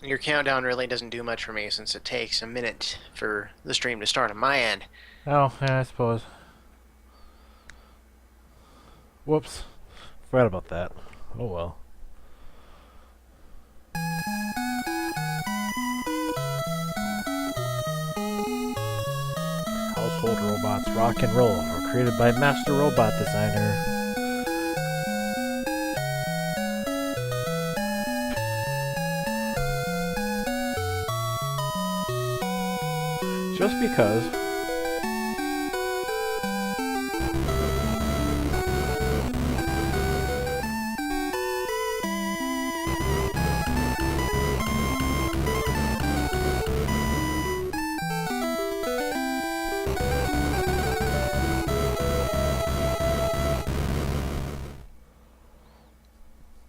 Your countdown really doesn't do much for me since it takes a minute for the stream to start on my end. Oh, yeah, I suppose. Whoops. Forgot about that. Oh well. Household robots rock and roll were created by master robot designer. Just because.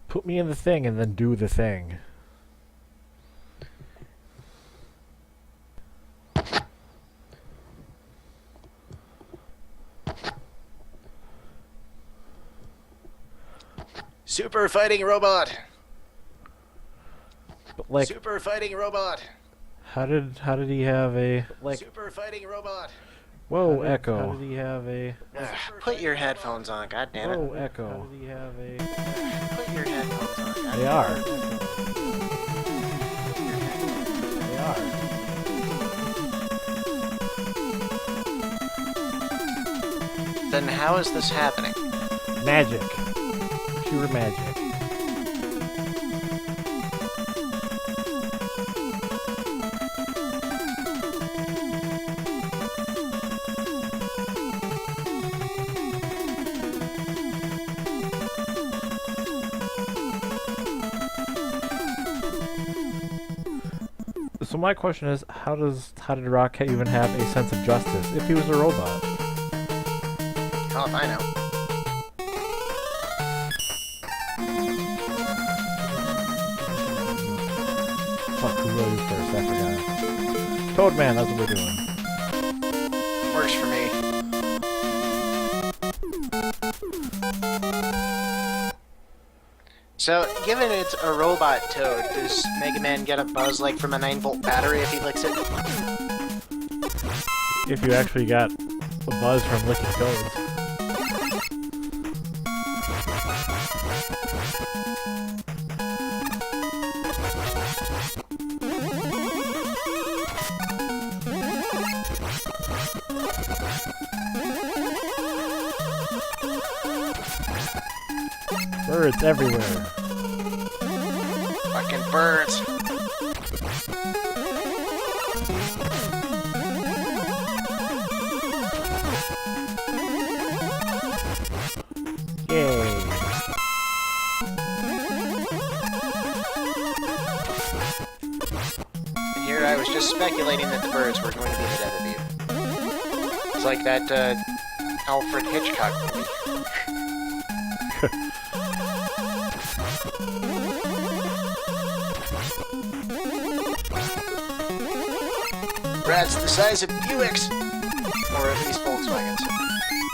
Put me in the thing and then do the thing. Super fighting robot. But like, Super fighting robot. how did he have a like? Super fighting robot. Whoa, Echo. How did he have a? Put your headphones on, goddammit. Whoa, Echo. How did he have a? Put your headphones on, goddammit. They are. They are. Then how is this happening? Magic. Pure magic. So my question is, how did Rocket even have a sense of justice if he was a robot? Hell if I know. Fuck, who wrote it first? I forgot. Toadman, that's what we're doing. Works for me. So, given it's a robot toad, does Mega Man get a buzz like from a 9-volt battery if he licks it? If you actually got a buzz from licking toads. Birds everywhere. Fucking birds. Yay. And here I was just speculating that the birds were going to be the death of you. It's like that, Alfred Hitchcock movie. Rats the size of Buicks! Or at least Volkswagens.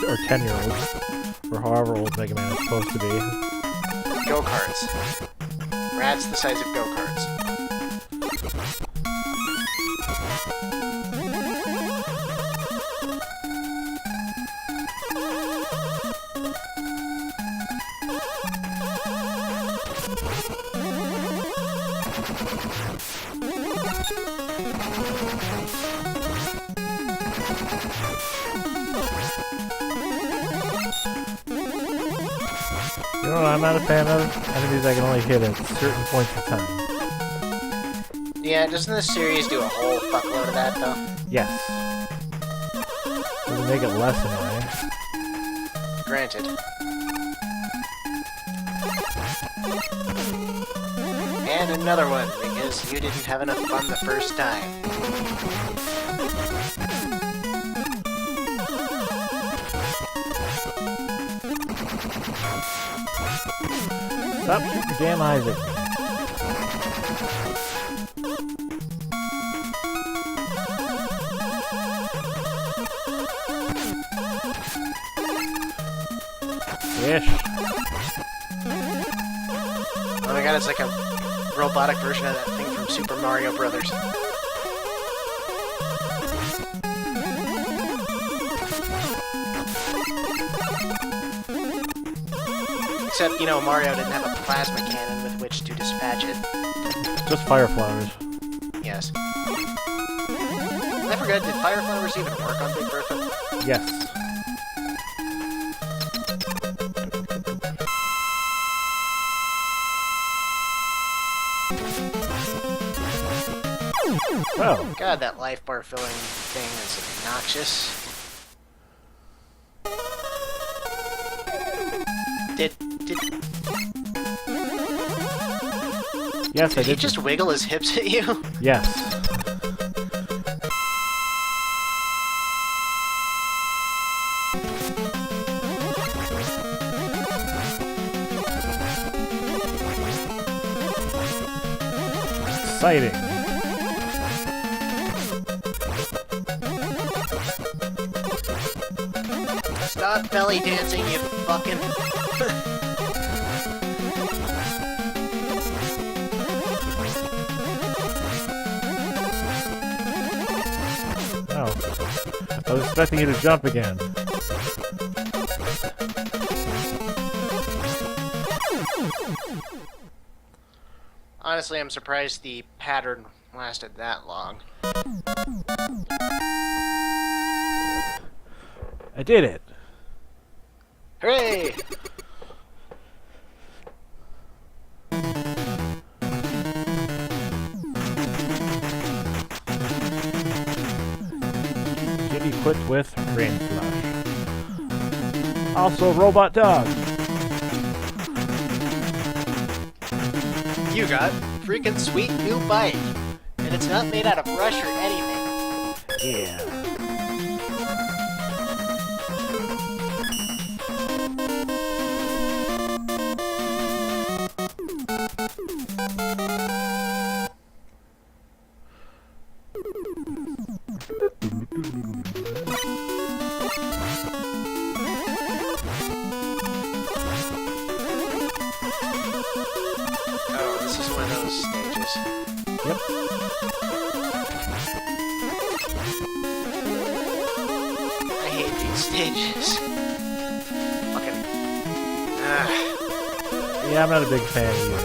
Or 10-year-olds. Or however old Mega Man is supposed to be. Go-karts. Rats the size of go-karts. You know what I'm not a fan of? Enemies I can only hit at certain points in time. Yeah, doesn't this series do a whole fuckload of that, though? Yes. Doesn't make it less annoying. Granted. And another one, because you didn't have enough fun the first time. Stop shooting your damn eyes at me. Fish. Oh my god, it's like a robotic version of that thing from from Super Mario Brothers. Except, you know, Mario didn't have a plasma cannon with which to dispatch it. Just fire flowers. Yes. I forgot, did fire flowers even work on Big Bertha? Yes. Oh. God, that life bar filling thing is obnoxious. Yes, Did he just wiggle his hips at you? Yes. Exciting. Stop belly dancing, you fucking... Oh. I was expecting you to jump again. Honestly, I'm surprised the pattern lasted that long. I did it. Hooray! Get equipped with Rain Flush. Also, Robot Dog. You got freaking sweet new bike, and it's not made out of rush or anything. Yeah. Oh, this is one of those stages. Yep. I hate these stages. Fucking... Yeah, I'm not a big fan either.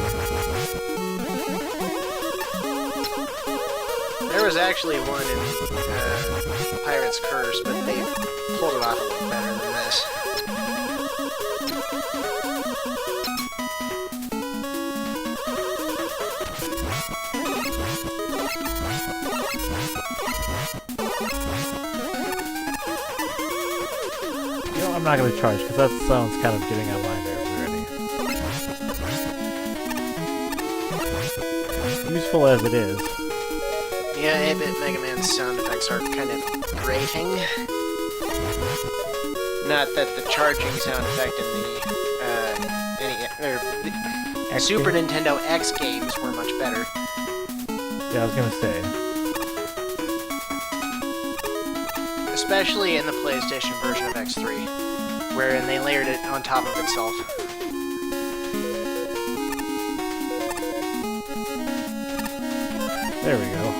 There was actually one in Pirate's Curse, but they pulled it off a little better than this. You know, I'm not going to charge, because that sounds kind of getting on my nerves already. Useful as it is. Yeah, 8-bit Mega Man's sound effects are kind of grating. Not that the charging sound effect in the Super Nintendo X games were much better. Yeah, I was going to say. Especially in the PlayStation version of X3, wherein they layered it on top of itself. There we go.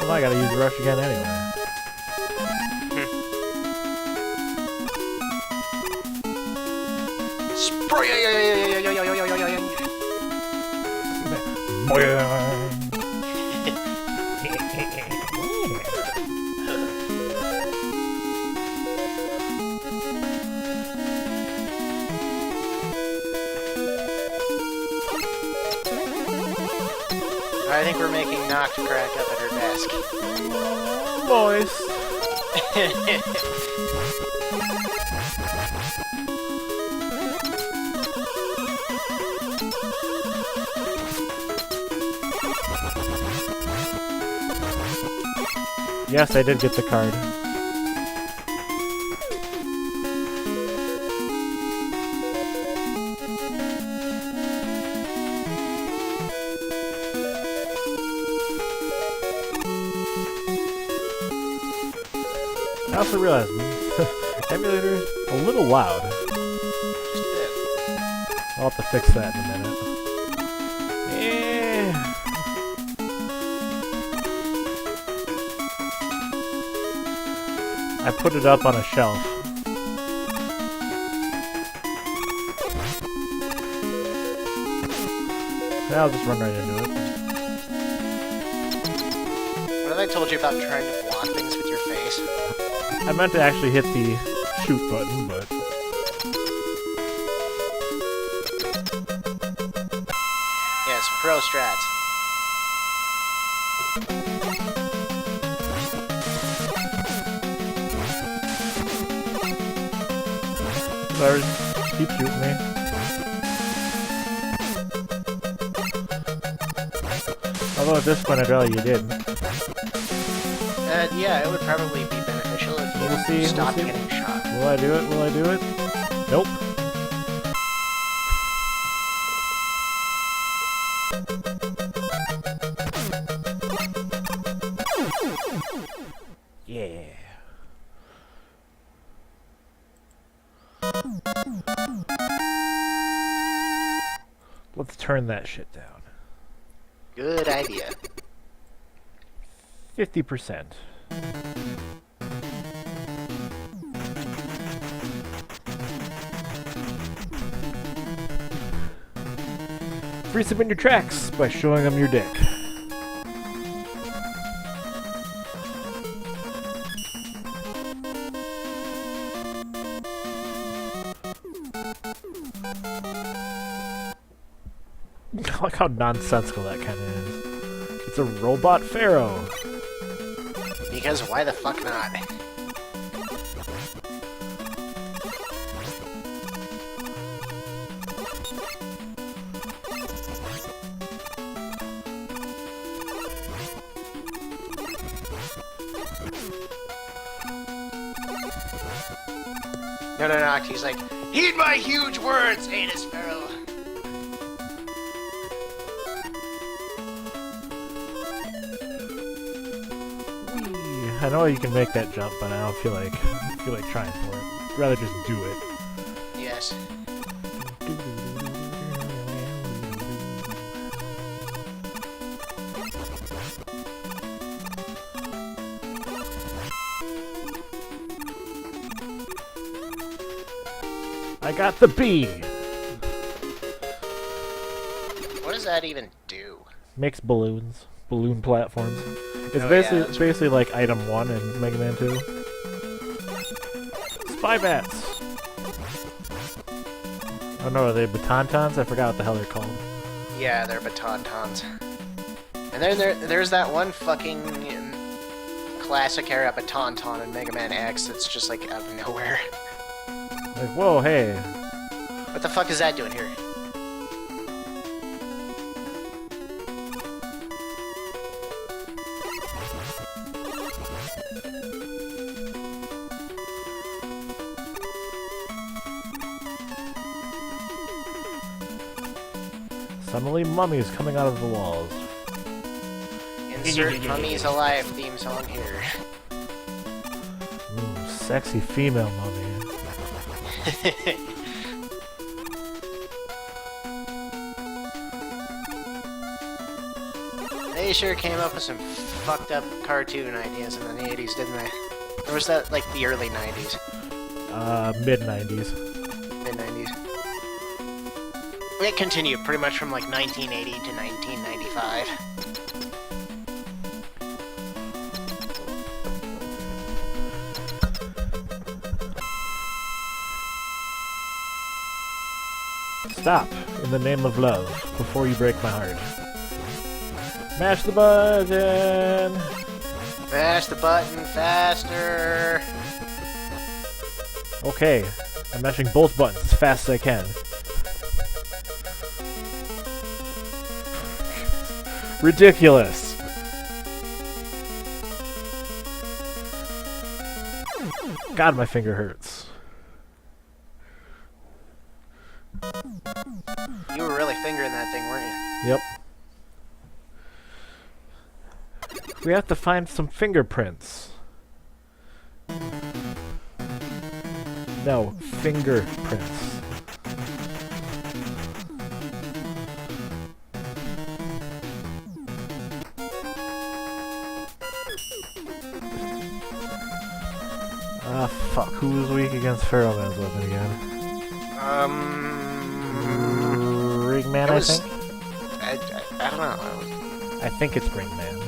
Well, I gotta use Rush again anyway. I think we're making Noct crack up at her desk. Boys. Yes, I did get the card. I also realized emulator's a little loud. Just a bit. I'll have to fix that in a minute. Yeah. I put it up on a shelf. Now I'll just run right into it. What have I told you about trying to block things with your face? I meant to actually hit the shoot button, but... Yes, pro strats. Sorry, keep shooting me. Although at this point I'd rather you didn't. Yeah, it would probably be beneficial if you stopped getting shot. Will I do it? Will I do it? Nope. Yeah. Let's turn that shit down. Good idea. 50%. Freeze them in your tracks by showing them your dick. I like how nonsensical that kind of is. It's a robot pharaoh. Because why the fuck not? No, he's like, heed my huge words, Anus Pharaoh. I know you can make that jump, but I don't feel like trying for it. I'd rather just do it. Yes. I got the B. What does that even do? Makes balloons, balloon platforms. It's Oh, basically yeah, it's basically like item 1 in Mega Man 2. Spy bats. Oh no, are they batontons? I forgot what the hell they're called. Yeah, they're batontons. And then there's that one fucking classic era batonton in Mega Man X that's just like out of nowhere. Like, whoa, hey. What the fuck is that doing here? Suddenly mummies coming out of the walls. Insert Mummies Alive theme song here. Ooh, sexy female mummy. They sure came up with some fucked up cartoon ideas in the 80s, didn't they? Or was that like the early 90s? Mid-90s. Mid-90s. It continued pretty much from like 1980 to 1995. Stop, in the name of love, before you break my heart. Mash the button! Mash the button faster! Okay, I'm mashing both buttons as fast as I can. Ridiculous! God, my finger hurts. You were really fingering that thing, weren't you? Yep. We have to find some fingerprints. No, fingerprints. Ah, fuck. Who was weak against Pharaohman's weapon again? Ringman, I think? I don't know. I think it's Ringman.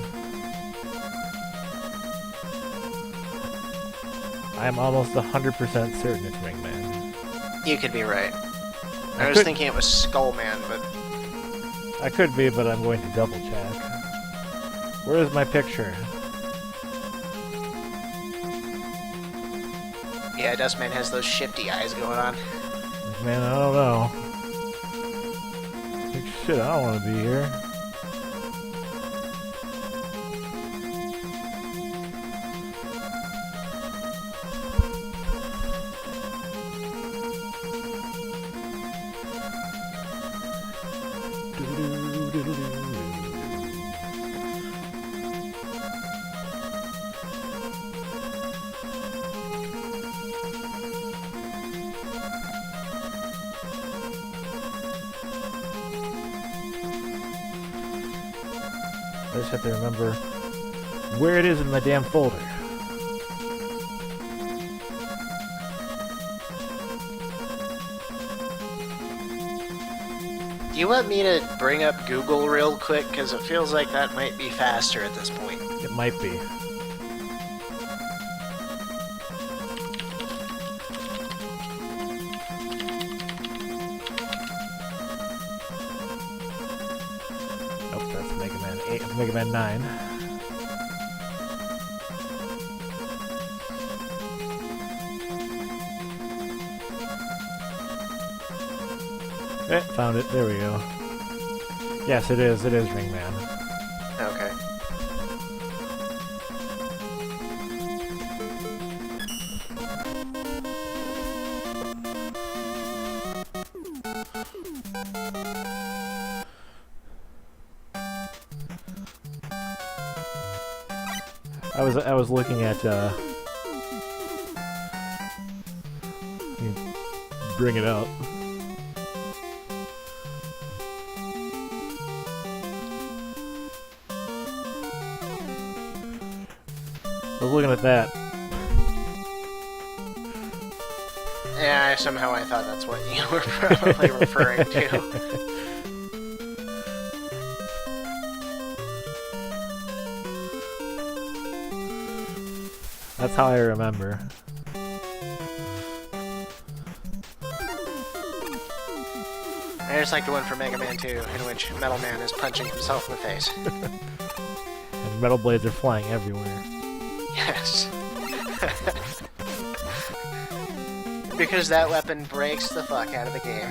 I am almost 100% certain it's Ringman. You could be right. I was thinking it was Skullman, but... I could be, but I'm going to double check. Where is my picture? Yeah, Dustman has those shifty eyes going on. Man, I don't know. Like, shit, I don't want to be here. I just have to remember where it is in my damn folder. Do you want me to bring up Google real quick? Because it feels like that might be faster at this point. It might be. Oh, that's Mega Man 8, Mega Man 9. Found it. There we go. Yes, it is. It is Ringman. Okay. I was looking at bring it up. I was looking at that. Yeah, somehow I thought that's what you were probably referring to. That's how I remember. I just like the one for Mega Man 2, in which Metal Man is punching himself in the face. And metal blades are flying everywhere. Yes. Because that weapon breaks the fuck out of the game.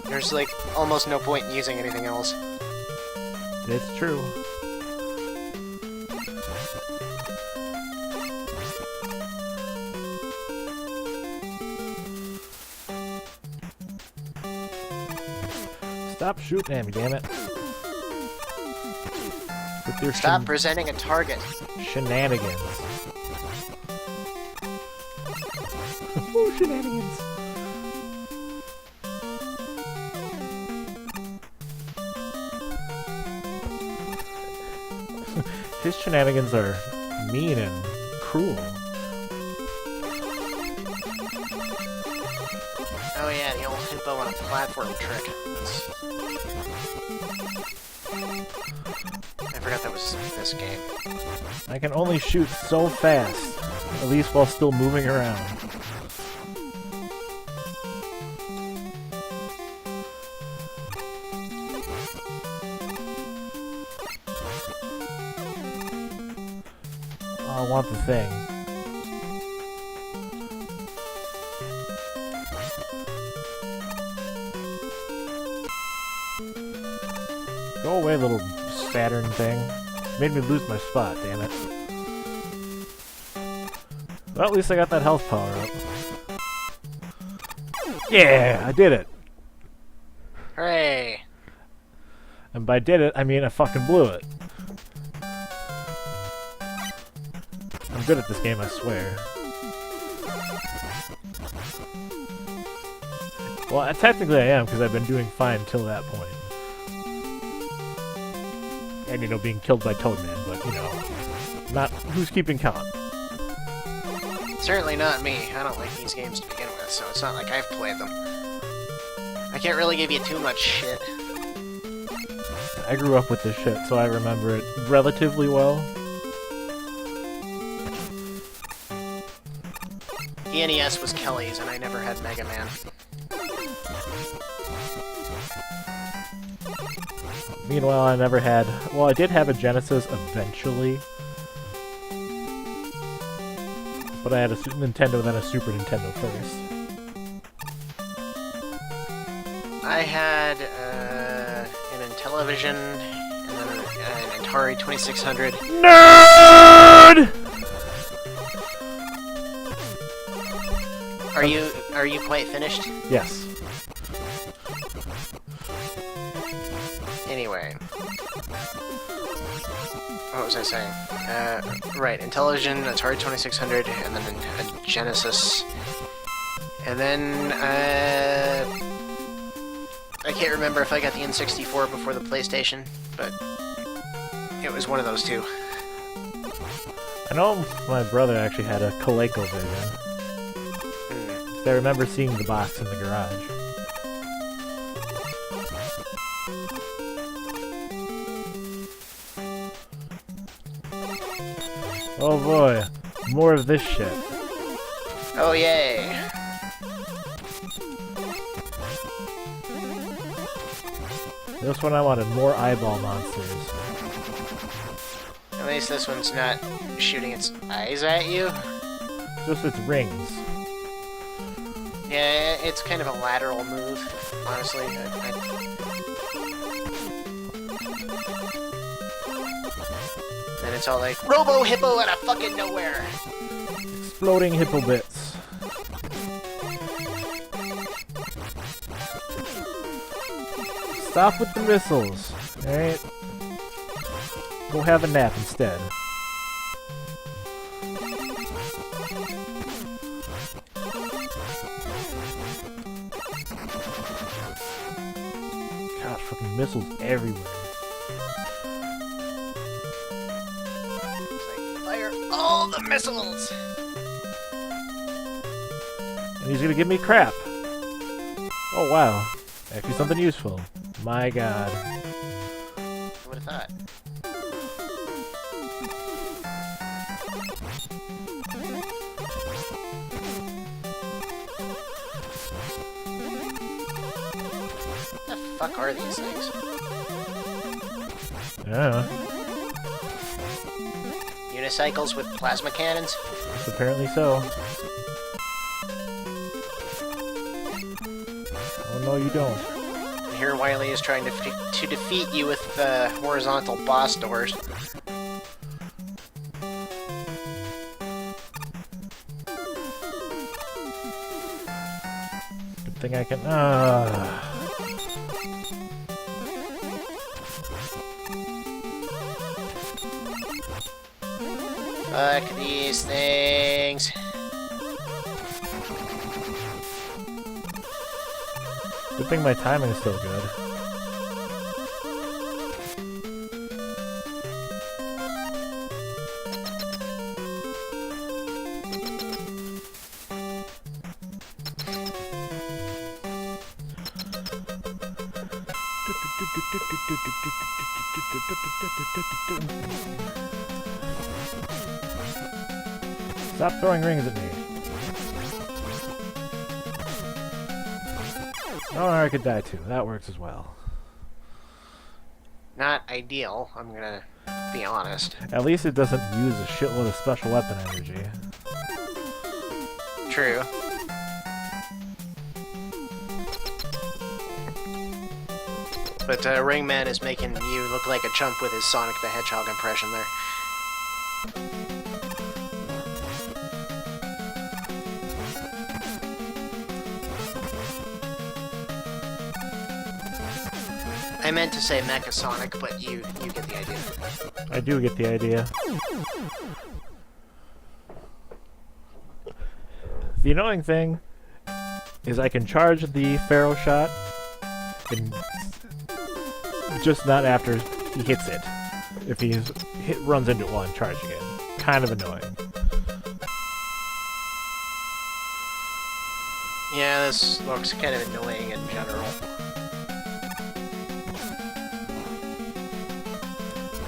There's like almost no point in using anything else. It's true. Stop shooting at me, damn it. With your Stop presenting a target. shenanigans. Ooh, shenanigans. His shenanigans are mean and cruel. Oh yeah, the old hippo on a platform trick. I forgot that was this game. I can only shoot so fast, at least while still moving around. Oh, I want the thing. Go away, little Saturn thing. Made me lose my spot, damn it. Well, at least I got that health power up. Yeah, I did it. Hooray! And by did it, I mean I fucking blew it. I'm good at this game, I swear. Well, technically I am, because I've been doing fine until that point. And, you know, being killed by Toadman, but, you know, not who's keeping count. Certainly not me. I don't like these games to begin with, so it's not like I've played them. I can't really give you too much shit. I grew up with this shit, so I remember it relatively well. The NES was Kelly's, and I never had Mega Man. Meanwhile, I never had... Well, I did have a Genesis eventually. But I had a Super Nintendo, then a Super Nintendo first. I had an Intellivision, and then an Atari 2600. Nerd! Are you quite finished? Yes. Anyway. What was I saying? Right, Intellivision, Atari 2600, and then a Genesis. And then, I can't remember if I got the N64 before the PlayStation, but it was one of those two. I know my brother actually had a Coleco version. I remember seeing the box in the garage. Oh boy, more of this shit. Oh yay! This one I wanted more eyeball monsters. At least this one's not shooting its eyes at you. Just its rings. Yeah, it's kind of a lateral move, honestly. Then it's all like, Robo Hippo out of fucking nowhere! Exploding hippo bits. Stop with the missiles, alright? Go have a nap instead. God, fucking missiles everywhere. It's like, fire all the missiles! And he's gonna give me crap. Oh wow. Actually something useful. My god. Who would have thought? What the fuck are these things? Yeah, Unicycles with plasma cannons? apparently so. Oh no you don't. And here Wily is trying to defeat you with the horizontal boss doors. Good thing I can... Fuck these things. Good thing my timing is still good. Stop throwing rings at me. Oh, I could die too. That works as well. Not ideal, I'm gonna be honest. At least it doesn't use a shitload of special weapon energy. True. But Ringman is making you look like a chump with his Sonic the Hedgehog impression there. I meant to say Mecha Sonic, but you get the idea. I do get the idea. The annoying thing is I can charge the Pharaoh shot, and just not after he hits it. If he runs into it while I'm charging it. Kind of annoying. Yeah, this looks kind of annoying in general.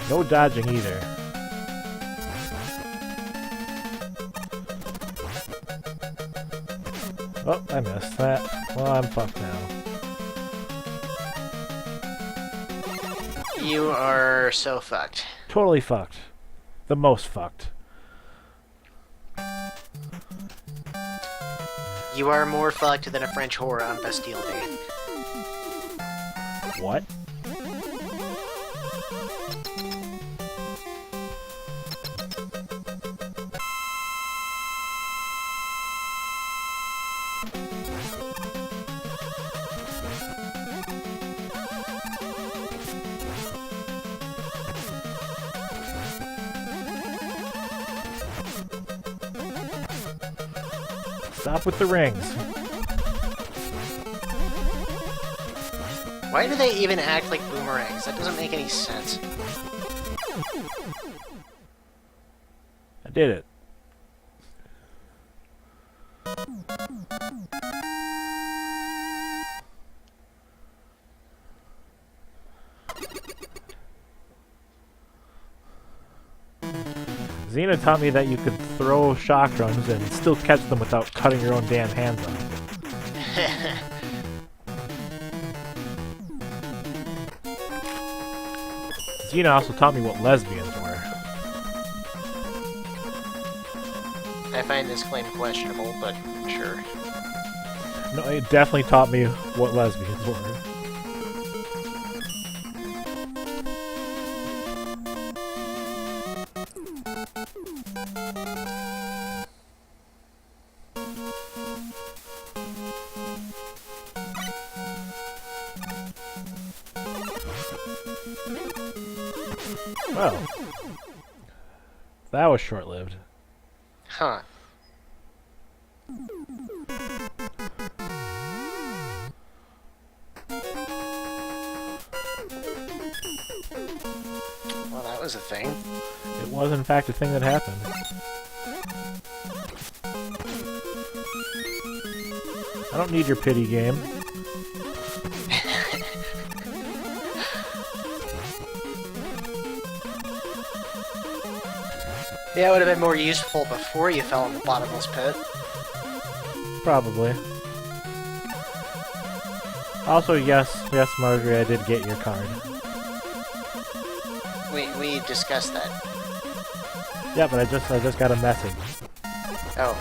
No dodging either. Oh, I missed that. Well, I'm fucked now. You are so fucked. Totally fucked. The most fucked. You are more fucked than a French whore on Bastille Day. What? Stop with the rings. Why do they even act like boomerangs? That doesn't make any sense. I did it. Xena taught me that you could throw shock drums and still catch them without cutting your own damn hands off. Xena also taught me what lesbians were. I find this claim questionable, but sure. No, it definitely taught me what lesbians were. Well, that was short-lived. Huh. Well, that was a thing. It was, in fact, a thing that happened. I don't need your pity game. Yeah, it would have been more useful before you fell in the bottomless pit. Probably. Also, yes, Marjorie, I did get your card. We discussed that. Yeah, but I just got a message. Oh.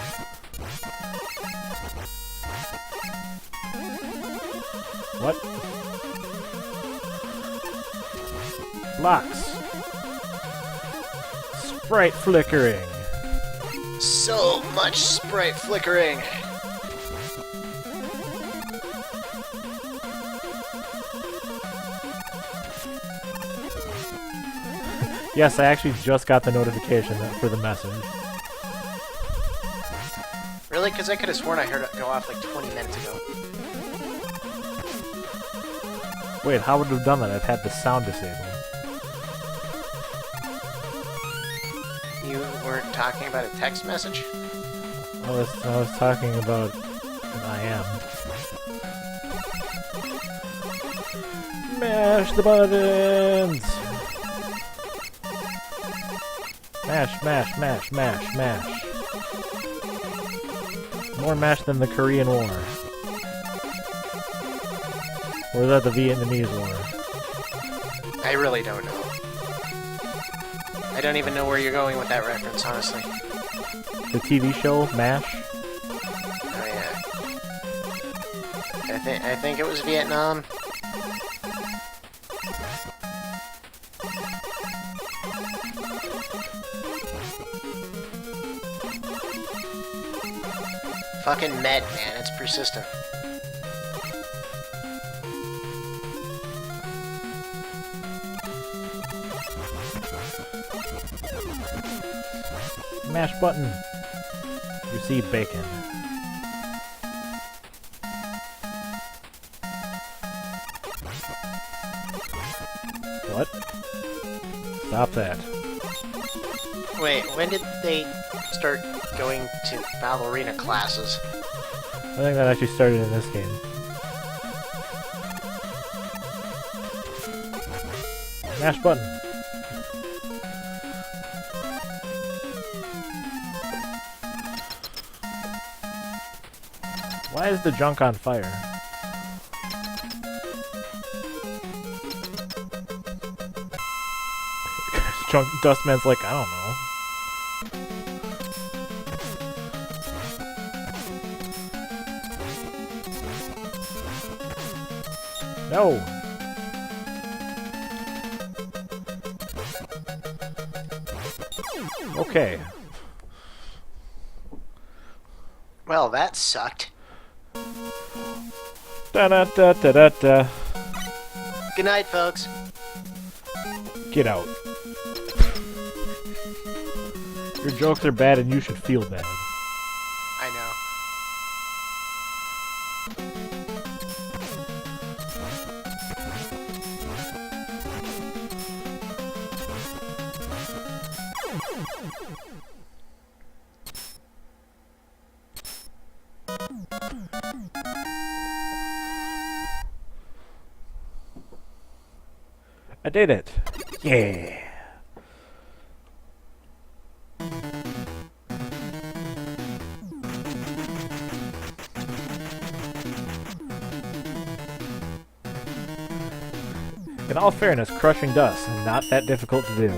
What? Locks. Sprite flickering. So much sprite flickering. Yes, I actually just got the notification for the message. Really? Because I could have sworn I heard it go off like 20 minutes ago. Wait, how would it have done that? I've had the sound disabled. You weren't talking about a text message? I was talking about an IM. Mash the buttons! Mash, mash, mash, mash, mash. More mash than the Korean War. Or is that the Vietnamese War? I really don't know. I don't even know where you're going with that reference, honestly. The TV show, MASH? Oh yeah. I think it was Vietnam. Fucking med, man. It's persistent. Mash button. You see bacon. Stop that. Wait, when did they start going to ballerina classes? I think that actually started in this game. Mash button. Why is the junk on fire? Junk Dustman's like, I don't know. No! Okay. Well, that sucked. Da da da da da da. Good night, folks. Get out. Your jokes are bad and you should feel bad. I know. I did it. Yeah. In all fairness, crushing dust is not that difficult to do.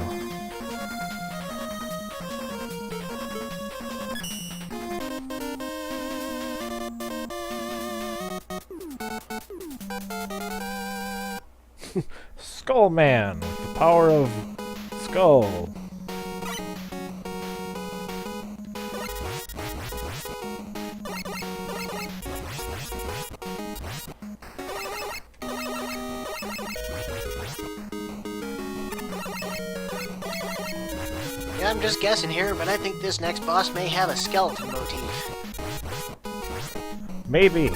Skull Man with the power of Skull. Yeah, I'm just guessing here, but I think this next boss may have a skeleton motif. Maybe.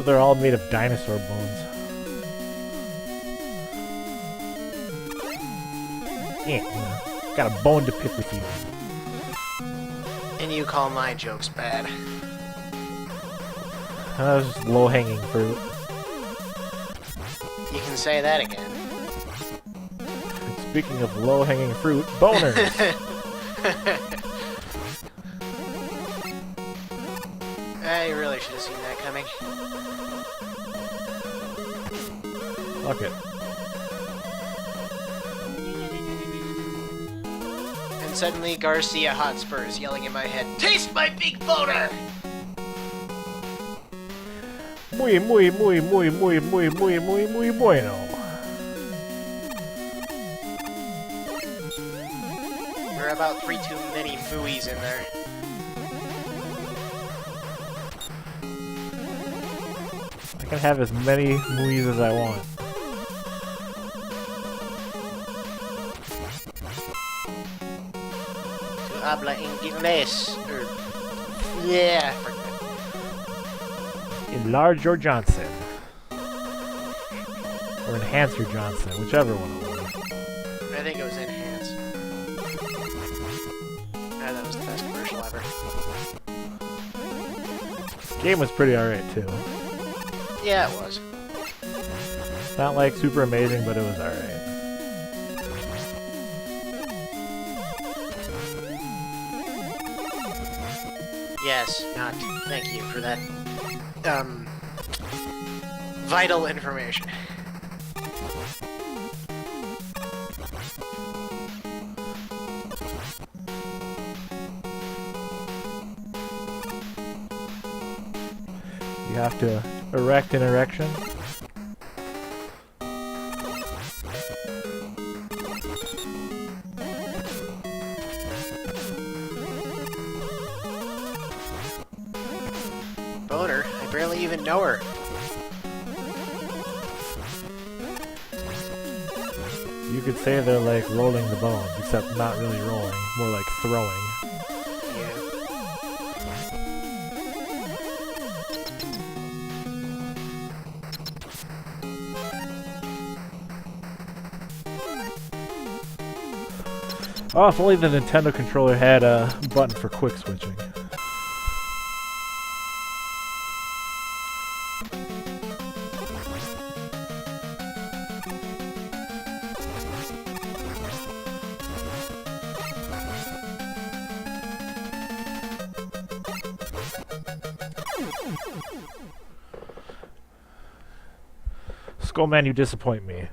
They're all made of dinosaur bones. Yeah, got a bone to pick with you. And you call my jokes bad. That was just low-hanging fruit. You can say that again. Speaking of low-hanging fruit, boners! I really should have seen that coming. Fuck it. And suddenly Garcia Hotspur is yelling in my head, "Taste my big boner!" Muy, muy, muy, muy, muy, muy, muy, muy, muy bueno. There are about 3 too many mooies in there. I can have as many muis as I want. To habla inglés. Yeah, I forget. Enlarge your Johnson. Or enhance your Johnson, whichever one it was. I think it was enhance. Ah, that was the best commercial ever. Game was pretty alright too. Yeah, it was. Not like super amazing, but it was alright. Yes, not. Thank you for that. Vital information. You have to erect an erection. Boner? I barely even know her. You could say they're like rolling the bones, except not really rolling, more like throwing. Yeah. Oh, if only the Nintendo controller had a button for quick switching. Skullman, you disappoint me.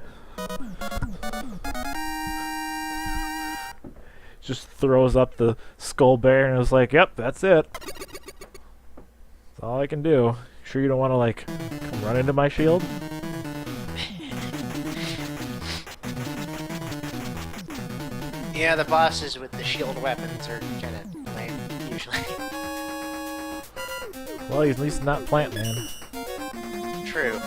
Just throws up the skull bear and is like, yep, that's it. That's all I can do. Sure you don't want to, like, come run into my shield? Yeah, the bosses with the shield weapons are kind of lame, usually. Well, he's at least not Plant Man. True.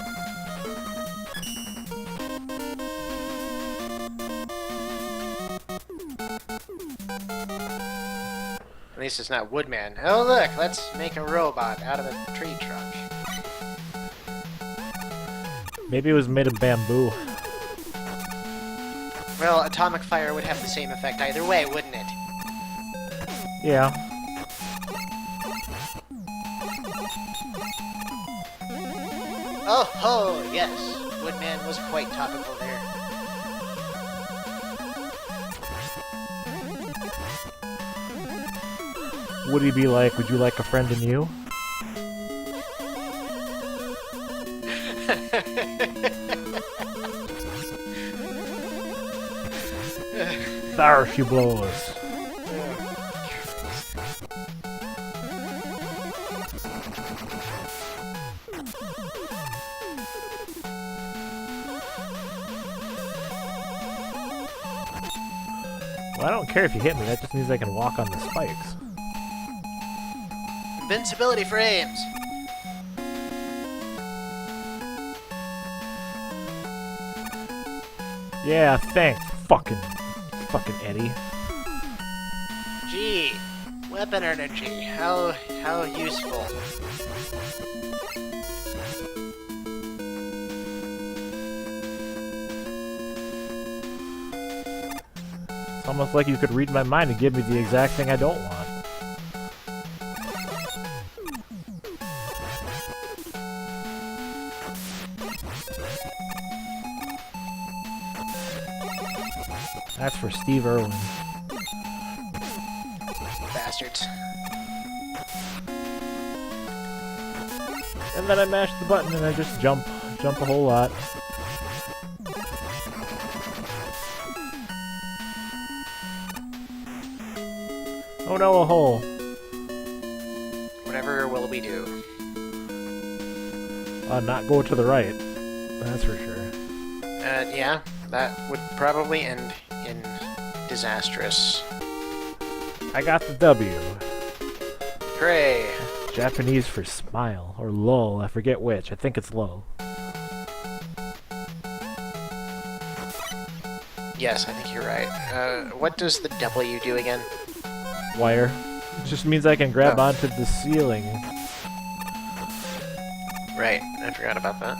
At least it's not Woodman. Oh look, let's make a robot out of a tree trunk. Maybe it was made of bamboo. Well, atomic fire would have the same effect either way, wouldn't it? Yeah. Oh ho, yes. Woodman was quite topical there. Would he be like, would you like a friend in you? There she blows. Well, I don't care if you hit me, that just means I can walk on the spikes. Invincibility frames! Yeah, thanks, fucking Eddie. Gee, weapon energy, how useful. It's almost like you could read my mind and give me the exact thing I don't want. That's for Steve Irwin. Bastards. And then I mash the button and I just jump a whole lot. Oh no, a hole. Whatever will we do? Not go to the right. That's for sure. Yeah, that would probably end in disastrous. I got the W. Hooray! Japanese for smile, or lol, I forget which. I think it's lol. Yes, I think you're right. What does the W do again? Wire. It just means I can grab onto the ceiling. Right, I forgot about that.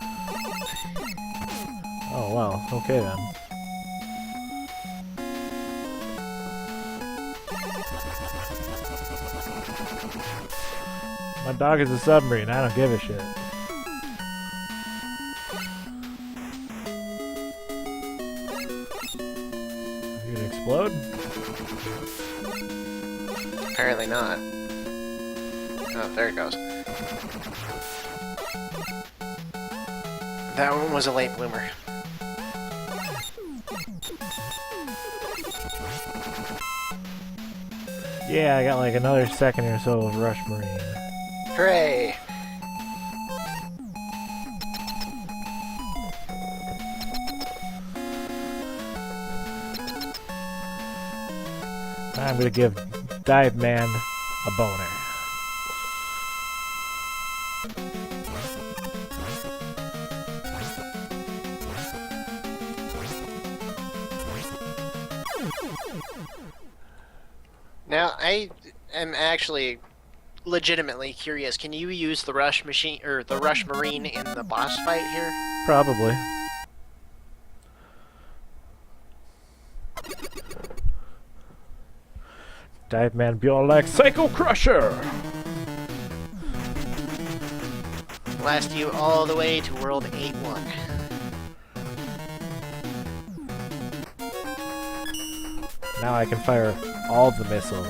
Oh, well, okay then. My dog is a submarine, I don't give a shit. You gonna explode? Apparently not. Oh, there it goes. That one was a late bloomer. Yeah, I got like another second or so of Rush Marine. Hooray! I'm gonna give Dive Man a boner. Now, I am actually legitimately curious. Can you use the Rush Machine or the Rush Marine in the boss fight here? Probably. Dive Man be all like Psycho Crusher! Blast you all the way to World 8-1. Now I can fire all the missiles.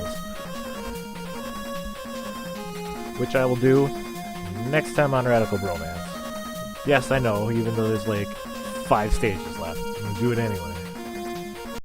Which I will do next time on Radical Bromance. Yes, I know, even though there's like 5 stages left. I'm gonna do it anyway.